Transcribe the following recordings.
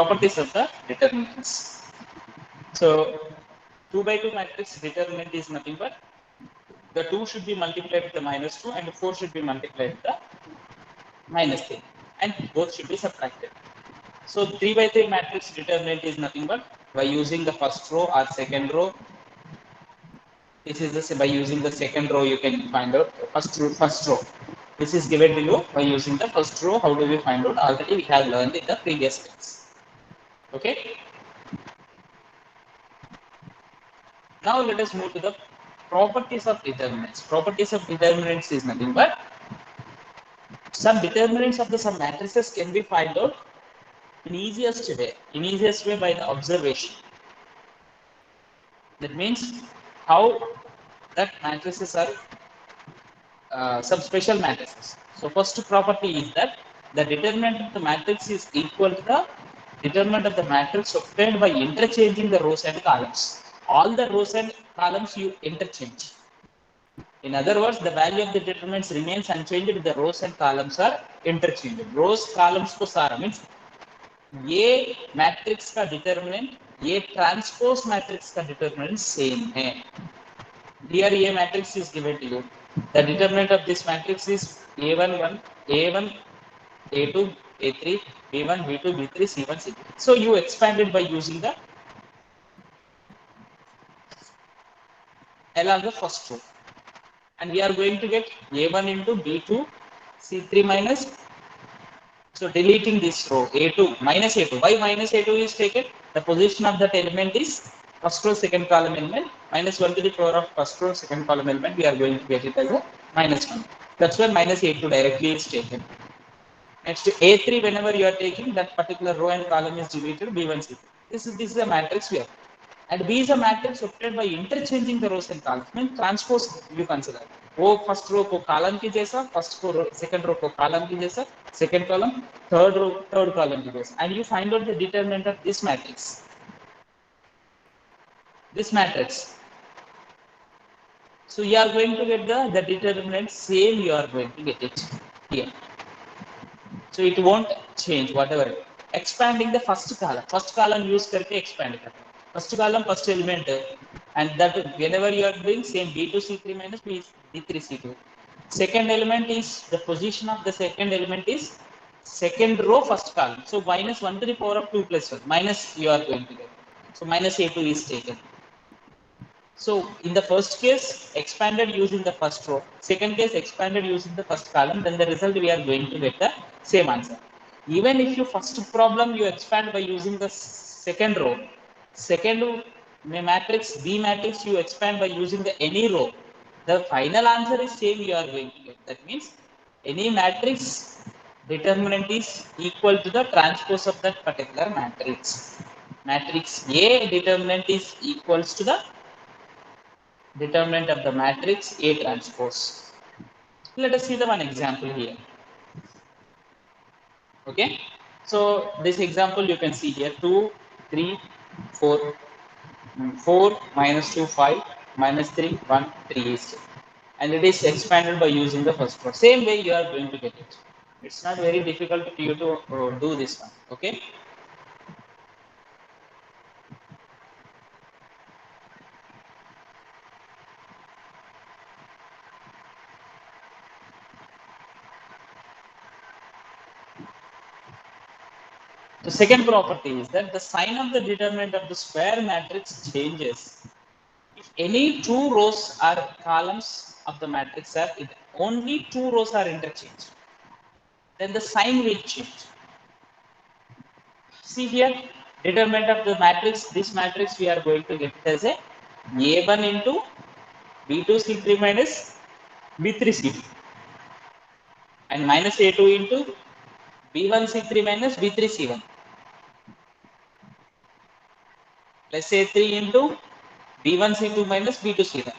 properties of the determinants. So 2 by 2 matrix determinant is nothing but the 2 should be multiplied with the minus 2 and the 4 should be multiplied with the minus 3 and both should be subtracted. So 3 by 3 matrix determinant is nothing but by using the first row or second row. This is the, by using the second row you can find out first row. This is given to you by using the first row. How do we find out? Already we have learned in the previous class. Okay. Now let us move to the properties of determinants. Properties of determinants is nothing but some determinants of the some matrices can be found out in easiest way by the observation. That means how that matrices are some special matrices. So first property is that the determinant of the matrix is equal to the determinant of the matrix obtained by interchanging the rows and columns. All the rows and columns you interchange. In other words, the value of the determinants remains unchanged if the rows and columns are interchanged. Rows columns को सारा means ये matrix का determinant ये transpose matrix का determinant same है. Here A matrix is given to you. The determinant of this matrix is A1, A1, A2, A3, B1, B2, B3, C1, C2. So you expand it by using the along the first row. And we are going to get A1 into B2, C3 minus. So deleting this row, A2, minus A2. Why minus A2 is taken? The position of that element is first row, second column element. Minus 1 to the power of first row, second column element. We are going to get it as a minus 1. That's why minus A2 directly is taken. Next A3, whenever you are taking that particular row and column is deleted, B1, C2. This is a matrix we have. And B is a matrix obtained by interchanging the rows and columns. Means transpose you consider. वो first row को column की जैसा, first को second row को column की जैसा, second column third row third column की जैसा, and you find out the determinant of this matrix. This matrix. So you are going to get the determinant same. You are going to get it here. So it won't change whatever. Expanding the first column use करके expand करते. First column first element and that whenever you are doing same B2 C3 minus B3 C2. Second element is the position of the second element is second row first column. So minus 1 to the power of 2 plus 1 minus you are going to get. So minus A2 is taken. So in the first case expanded using the first row, second case expanded using the first column, then the result we are going to get the same answer. Even if you first problem you expand by using the second row, second matrix B matrix you expand by using the any row, the final answer is same you are going to get. That means any matrix determinant is equal to the transpose of that particular matrix. Matrix A determinant is equals to the determinant of the matrix A transpose. Let us see the one example here. Okay, so this example you can see here 2 3 4 4 minus 2 5 minus 3 1 3 is 2. And it is expanded by using the first row. Same way you are going to get it. It's not very difficult for you to do this one. Okay. The second property is that the sign of the determinant of the square matrix changes if any two rows or columns of the matrix are only two rows are interchanged. Then the sign will change. See here, determinant of the matrix. This matrix we are going to get it as a A1 into B2 C3 minus B3 C2 and minus A2 into B1 C3 minus B3 C1 plus A3 into B1 C2 minus B2 C1.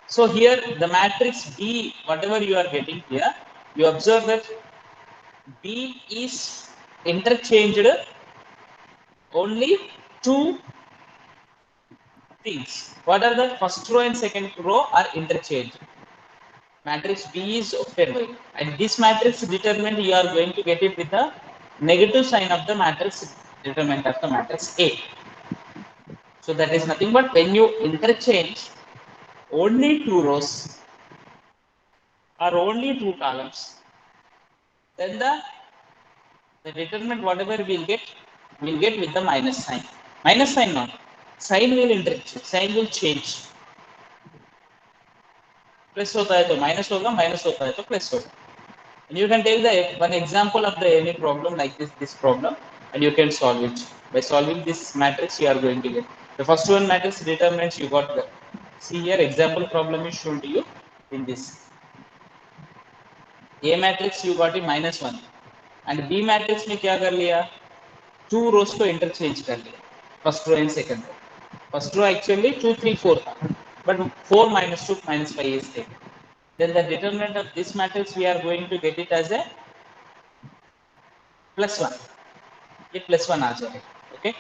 So here the matrix B, whatever you are getting here, you observe that B is interchanged only two things. What are the first row and second row are interchanged. Matrix B is octave by, and this matrix determinant you are going to get it with the negative sign of the matrix determinant of the matrix A. So that is nothing but when you interchange only two rows or only two columns, then the determinant whatever we'll get with the minus sign. Minus sign not. Sign will interchange. Sign will change. Plus होता है तो minus होगा, minus होता है तो plus होगा. And you can take the one example of the any problem like this problem, and you can solve it. By solving this matrix, you are going to get the first one matrix determinants you got. See here, example problem is shown to you in this. A matrix you got in -1, and B matrix में क्या कर लिया? Two rows को interchange कर लिया. First row and second row. First row actually 2, 3, 4 था, but 4 minus 2 minus 5 is there. Then the determinant of this matrix we are going to get it as a +1. ये +1 आ जाएगा. Okay.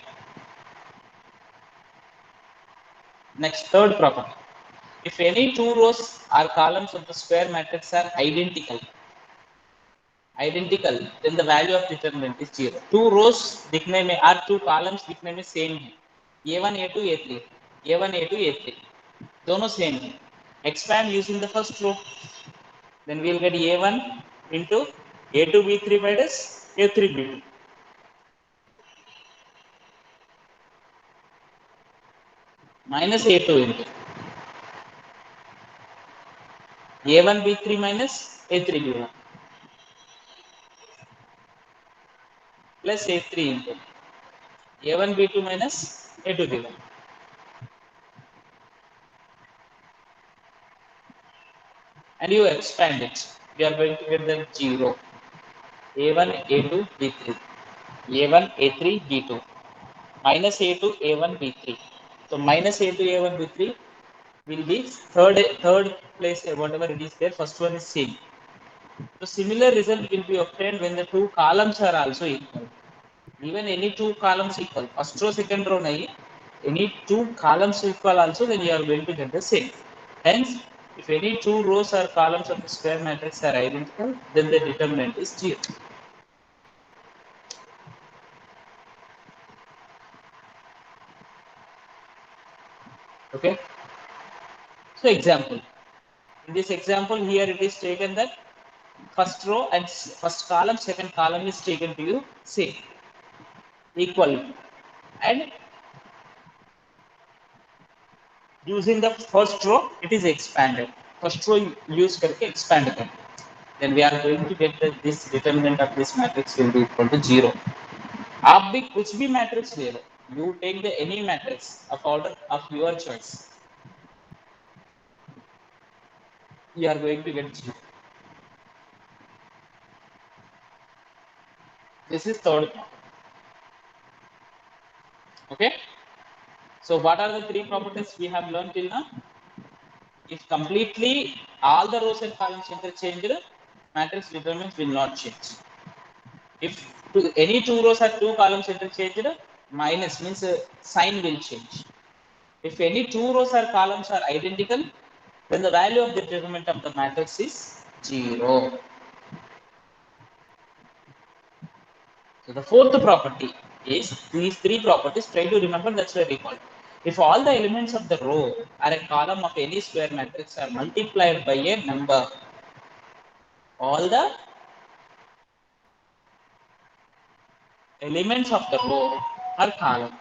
Next, third property. If any two rows or columns of the square matrix are identical, then the value of determinant is 0. Two rows दिखने में और two columns दिखने में same है. A1, A2, A3, A1, A2, A3, दोनों same है. Expand using the first row, then we'll get A1 into A2 B3 minus A3 B2. Minus A2 into A1 B3 minus A3 B1 plus A3 into A1 B2 minus A2 B1. And you expand it. You are going to get the 0. A1 A2 B3, A1 A3 B2 minus A2 A1 B3. So minus A2 A1 B3 will be third place, whatever it is there. First one is same. So similar result will be obtained when the two columns are also equal. Even any two columns equal, first row, second row nahi, any two columns equal also, then you are going to get the same. Hence, if any two rows or columns of the square matrix are identical, then the determinant is 0. Okay. So example. In this example here it is taken that first row and first column, second column is taken to you same, equal, and using the first row it is expanded. First row use करके expand करते. Then we are going to get that this determinant of this matrix will be equal to 0. आप भी कुछ भी matrix ले लो, you take the any matrix of order of your choice, you are going to get 0. This is third. Okay. So what are the three properties we have learned till now? If completely all the rows and columns interchanged, matrix determinants will not change. If any two rows or two columns interchanged, minus means sign will change. If any two rows or columns are identical, then the value of the determinant of the matrix is 0. So the fourth property is these three properties. Try to remember, that's why we call it. If all the elements of the row or a column of any square matrix are multiplied by a number, all the elements of the row or column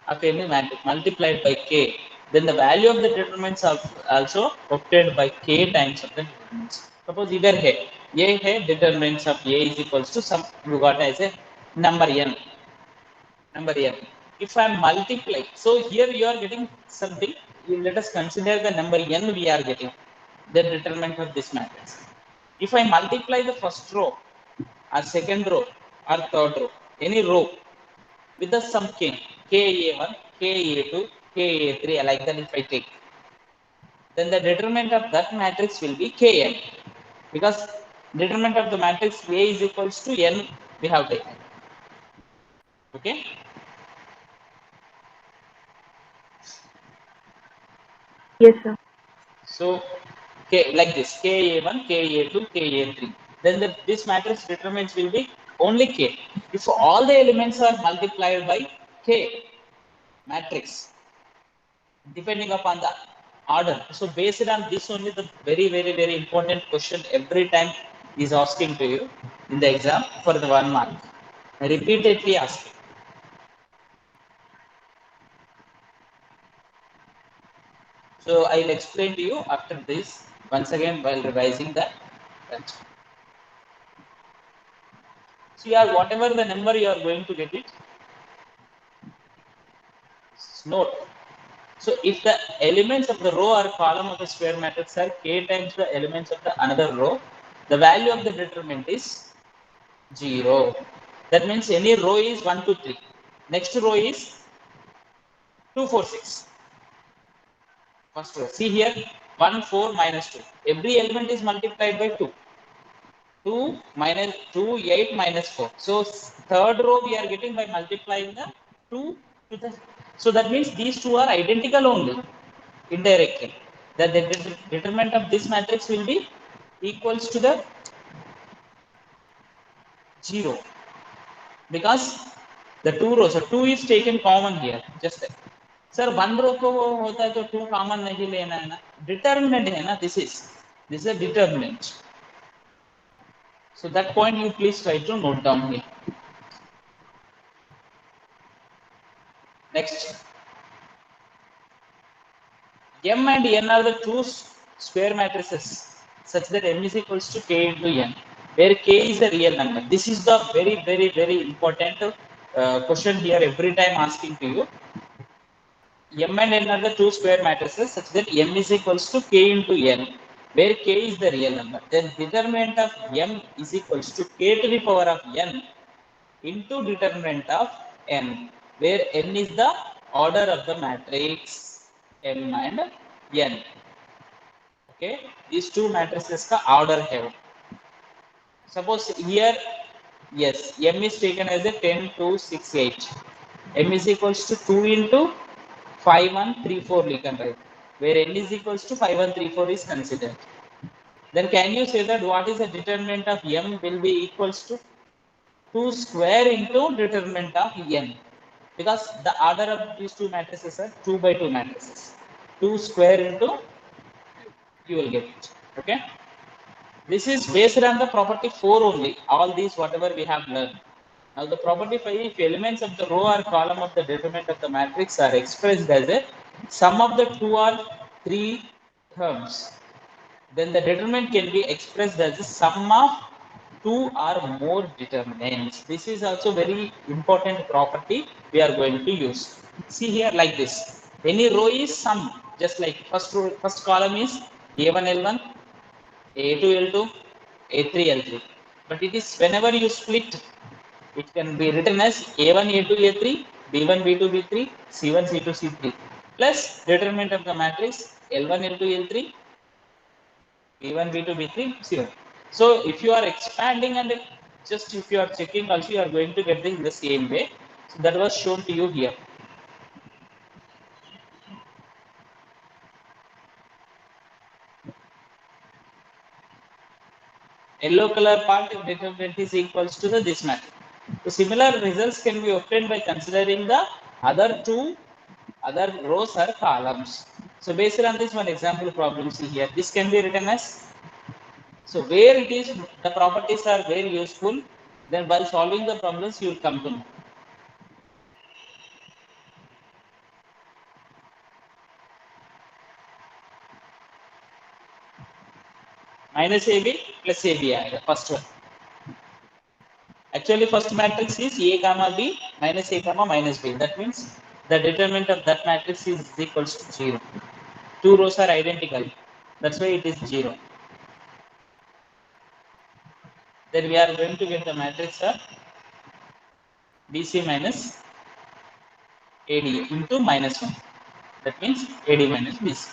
of any matrix multiplied by k, then the value of the determinants are also obtained by k times of the determinants. Suppose either है, ये है determinants of a is equals to some you got as a number n. Number n. If I multiply, so here you are getting something. Let us consider the number n we are getting, the determinant of this matrix. If I multiply the first row or second row or third row, any row with the sum k, ka1, ka2, ka3, like that if I take, then the determinant of that matrix will be kn, because determinant of the matrix A is equals to n we have taken. Okay. Yes, sir. So like this, KA1, KA2, KA3. Then this matrix determinants will be only K. If all the elements are multiplied by K matrix, depending upon the order. So based on this only, the very important question every time is asking to you in the exam for the 1 mark. Repeatedly asking. So I'll explain to you after this once again while revising that. So yeah, whatever the number you are going to get it, note. So if the elements of the row or column of the square matrix are k times the elements of the another row, the value of the determinant is 0. That means any row is 1, 2, 3. Next row is 2, 4, 6. First row. See here, 1, 4, minus 2. Every element is multiplied by 2. 2 minus 2, 8 minus 4. So third row we are getting by multiplying the 2 to the. So that means these two are identical only, indirectly. The determinant of this matrix will be equals to the 0, because the two rows, so 2 is taken common here. Just like, sir, 1 row को होता है तो 2 common नहीं लेना है ना, determinant है ना, this is a determinant. So that point you please try to note down here. Next, M and N are the two square matrices such that M is equals to K into N, where K is the real number. This is the very important question here every time asking to you. M and N are the two square matrices such that M is equals to K into N, where K is the real number. Then determinant of M is equals to K to the power of N into determinant of N, where N is the order of the matrix M and N. Okay, these two matrices का order है. Suppose here, yes, M is taken as a 10, 2, 6, 8. M is equals to 2 into 5, 1, 3, 4 we can write, where N is equals to 5, 1, 3, 4 is considered. Then can you say that what is the determinant of M will be equals to 2 square into determinant of N, because the order of these two matrices are 2 by 2 matrices. 2 square into, you will get it. Okay. This is based on the property 4 only. All these whatever we have learned. Now the property 5, if elements of the row or column of the determinant of the matrix are expressed as a sum of the 2 or 3 terms, then the determinant can be expressed as the sum of 2 or more determinants. This is also very important property we are going to use. See here like this. Any row is sum, just like first row, first column is A1, L1, A2, L2, A3, L3. But it is whenever you split, it can be written as A1, A2, A3, B1, B2, B3, C1, C2, C3, plus determinant of the matrix L1, L2, L3, B1, B2, B3, C1. So if you are expanding and just if you are checking also, you are going to get in the same way. So that was shown to you here. Yellow color part of determinant is equals to this matrix. So similar results can be obtained by considering the other rows or columns. So based on this one example problem, see here, this can be written as, so where it is the properties are very useful, then while solving the problems you will come to know. Minus AB plus AB, the first one. Actually, first matrix is A comma B minus A comma minus B. That means the determinant of that matrix is equals to 0. Two rows are identical. That's why it is 0. Then we are going to get the matrix of BC minus AD into minus 1. That means AD minus BC.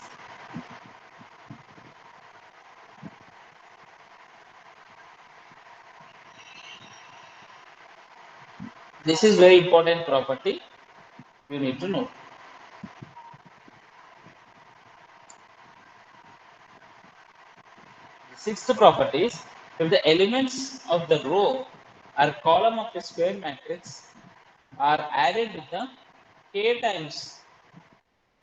This is very important property you need to know. Sixth property is if the elements of the row or column of a square matrix are added with the k times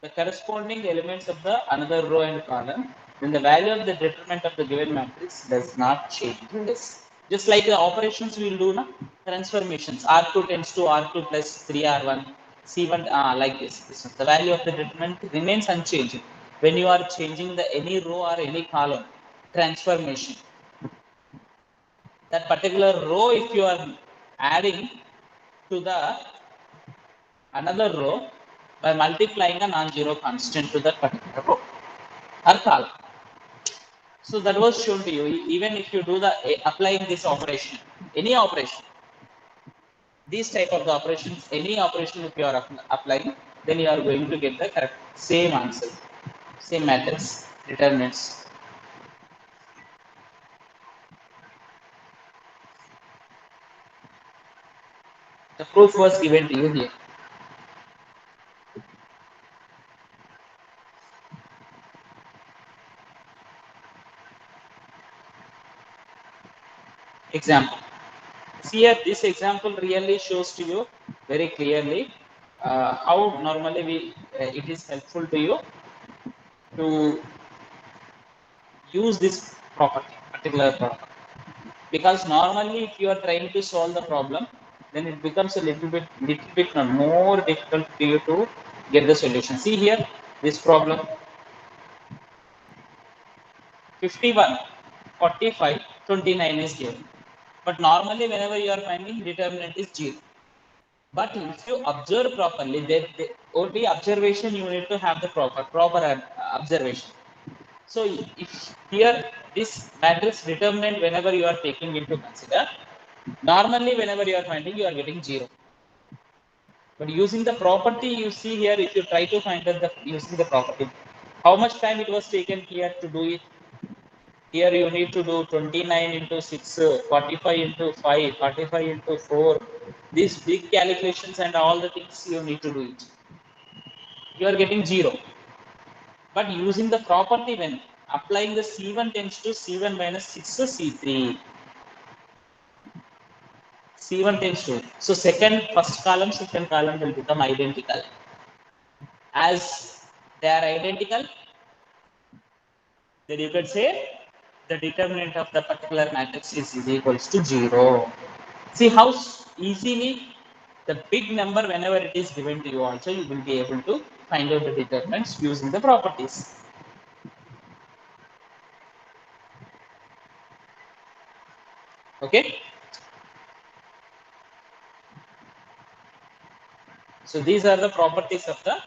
the corresponding elements of the another row and column, then the value of the determinant of the given matrix does not change. Yes. Just like the operations we will do now, transformations. R2 tends to R2 plus 3R1, C1 like this. The value of the determinant remains unchanged. When you are changing the any row or any column, transformation. That particular row, if you are adding to the another row by multiplying a non-zero constant to that particular row or column. So that was shown to you. Even if you do the applying this operation, any operation, these type of the operations, any operation if you are applying, then you are going to get the correct same answer, same matrix determinants. The proof was given to you here. Example. See here, this example really shows to you very clearly how normally it is helpful to you to use this property, particular property. Because normally if you are trying to solve the problem, then it becomes a little bit more difficult for you to get the solution. See here, this problem 51, 45, 29 is given. But normally whenever you are finding determinant is 0. But if you observe properly, they only observation you need to have the proper observation. So if here this matrix determinant whenever you are taking into consider, normally whenever you are finding you are getting 0. But using the property you see here, if you try to find out the using the property, how much time it was taken here to do it? Here you need to do 29 into 6, 45 into 5, 45 into 4. These big calculations and all the things you need to do it. You are getting 0. But using the property when applying the C1 tends to C1 minus 6 to C3. C1 tends to. So first column, second column will become identical. As they are identical, then you can say the determinant of the particular matrix is equals to 0. See how easily the big number whenever it is given to you also you will be able to find out the determinants using the properties. Okay. So these are the properties of the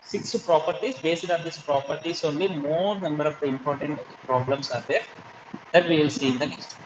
6 properties. Based on these properties only more number of the important problems are there that we will see in the next.